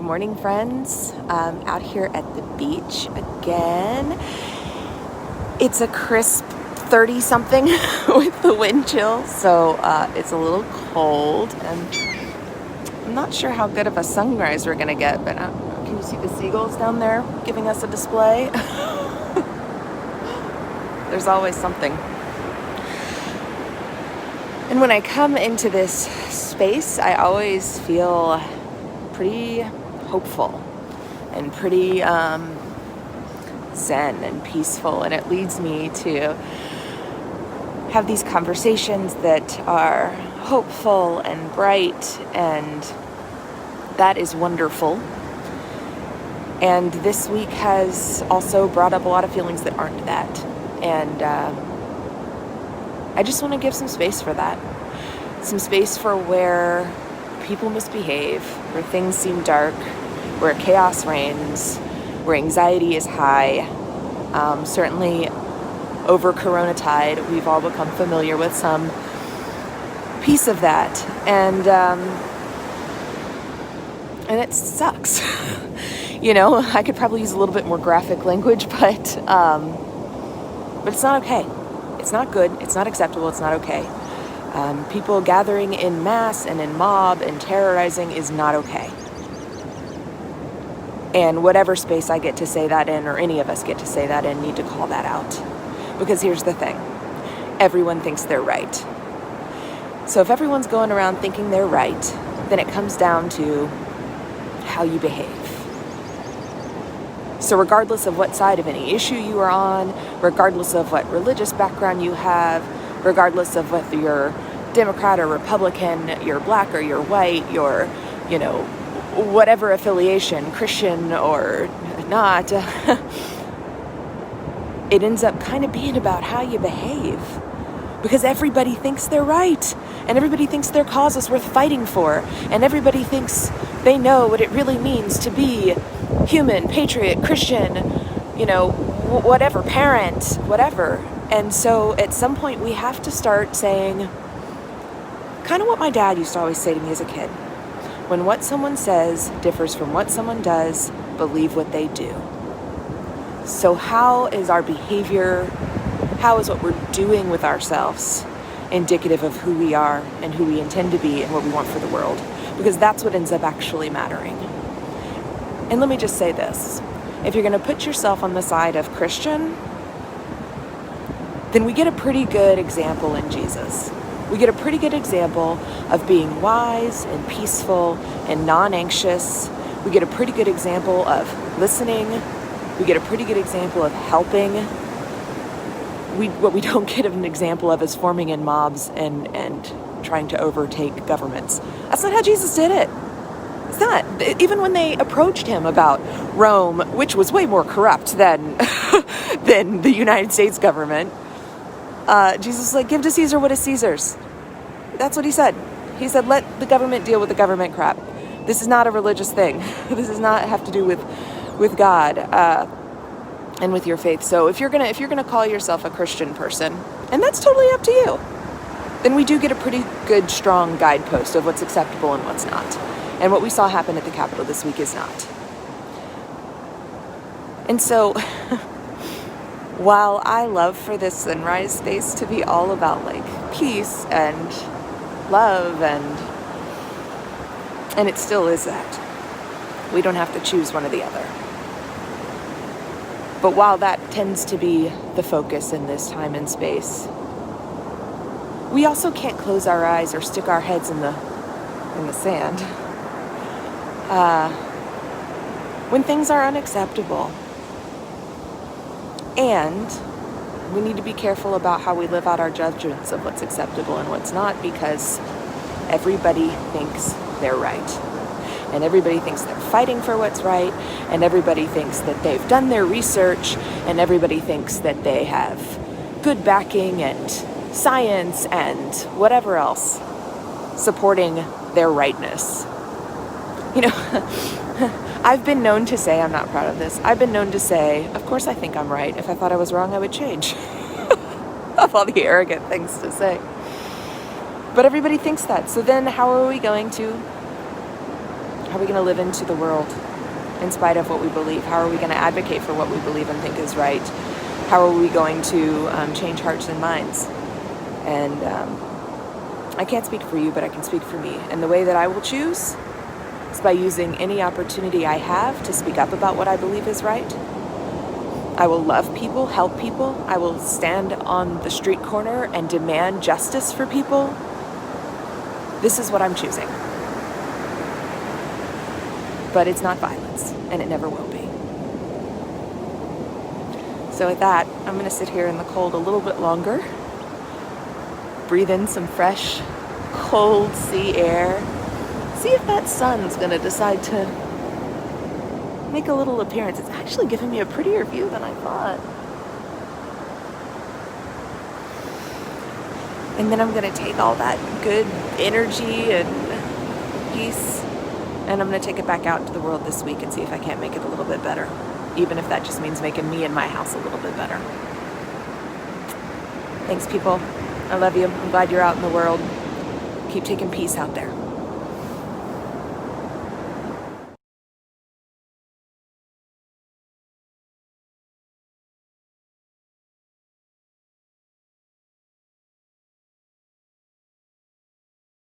morning, friends. Out here at the beach again. It's a crisp 30-something with the wind chill, so it's a little cold, and I'm not sure how good of a sunrise we're going to get, but can you see the seagulls down there giving us a display? There's always something. And when I come into this space, I always feel pretty hopeful and pretty zen and peaceful, and it leads me to have these conversations that are hopeful and bright, and that is wonderful. And this week has also brought up a lot of feelings that aren't that, and I just want to give some space for that, some space for where people misbehave, where things seem dark, where chaos reigns, where anxiety is high. Certainly over Corona tide, we've all become familiar with some piece of that, and it sucks. I could probably use a little bit more graphic language, but it's not okay. It's not good. It's not acceptable. It's not okay. People gathering in mass and in mob and terrorizing is not okay. And whatever space I get to say that in, or any of us get to say that in, need to call that out. Because here's the thing. Everyone thinks they're right. So if everyone's going around thinking they're right, then it comes down to how you behave. So regardless of what side of any issue you are on, regardless of what religious background you have, regardless of whether you're Democrat or Republican, you're black or you're white, you're, whatever affiliation, Christian or not, it ends up kind of being about how you behave. Because everybody thinks they're right, and everybody thinks their cause is worth fighting for, and everybody thinks they know what it really means to be human, patriot, Christian, whatever, parent, whatever. And so at some point we have to start saying kind of what my dad used to always say to me as a kid. When what someone says differs from what someone does, believe what they do. So how is our behavior, how is what we're doing with ourselves indicative of who we are and who we intend to be and what we want for the world? Because that's what ends up actually mattering. And let me just say this. If you're going to put yourself on the side of Christian, then we get a pretty good example in Jesus. We get a pretty good example of being wise and peaceful and non-anxious. We get a pretty good example of listening. We get a pretty good example of helping. What we don't get an example of is forming in mobs and trying to overtake governments. That's not how Jesus did it. It's not. Even when they approached him about Rome, which was way more corrupt than the United States government, Jesus was like, give to Caesar what is Caesar's. That's what he said. He said, let the government deal with the government crap. This is not a religious thing. This does not have to do with God and with your faith. So if you're gonna call yourself a Christian person, and that's totally up to you, then we do get a pretty good, strong guidepost of what's acceptable and what's not. And what we saw happen at the Capitol this week is not. And so, while I love for this sunrise space to be all about peace and love, and it still is that. We don't have to choose one or the other. But while that tends to be the focus in this time and space, we also can't close our eyes or stick our heads in the sand when things are unacceptable. And we need to be careful about how we live out our judgments of what's acceptable and what's not, because everybody thinks they're right. And everybody thinks they're fighting for what's right, and everybody thinks that they've done their research, and everybody thinks that they have good backing and science and whatever else supporting their rightness. I've been known to say, I'm not proud of this, I've been known to say, of course I think I'm right. If I thought I was wrong, I would change. Of all the arrogant things to say. But everybody thinks that. So then how are we going to How are we going to live into the world in spite of what we believe? How are we going to advocate for what we believe and think is right? How are we going to change hearts and minds? And I can't speak for you, but I can speak for me. And the way that I will choose is by using any opportunity I have to speak up about what I believe is right. I will love people, help people. I will stand on the street corner and demand justice for people. This is what I'm choosing. But it's not violence, and it never will be. So with that, I'm going to sit here in the cold a little bit longer, breathe in some fresh, cold sea air, see if that sun's going to decide to make a little appearance. It's actually giving me a prettier view than I thought. And then I'm going to take all that good energy and peace, and I'm going to take it back out into the world this week and see if I can't make it a little bit better, even if that just means making me and my house a little bit better. Thanks, people. I love you. I'm glad you're out in the world. Keep taking peace out there.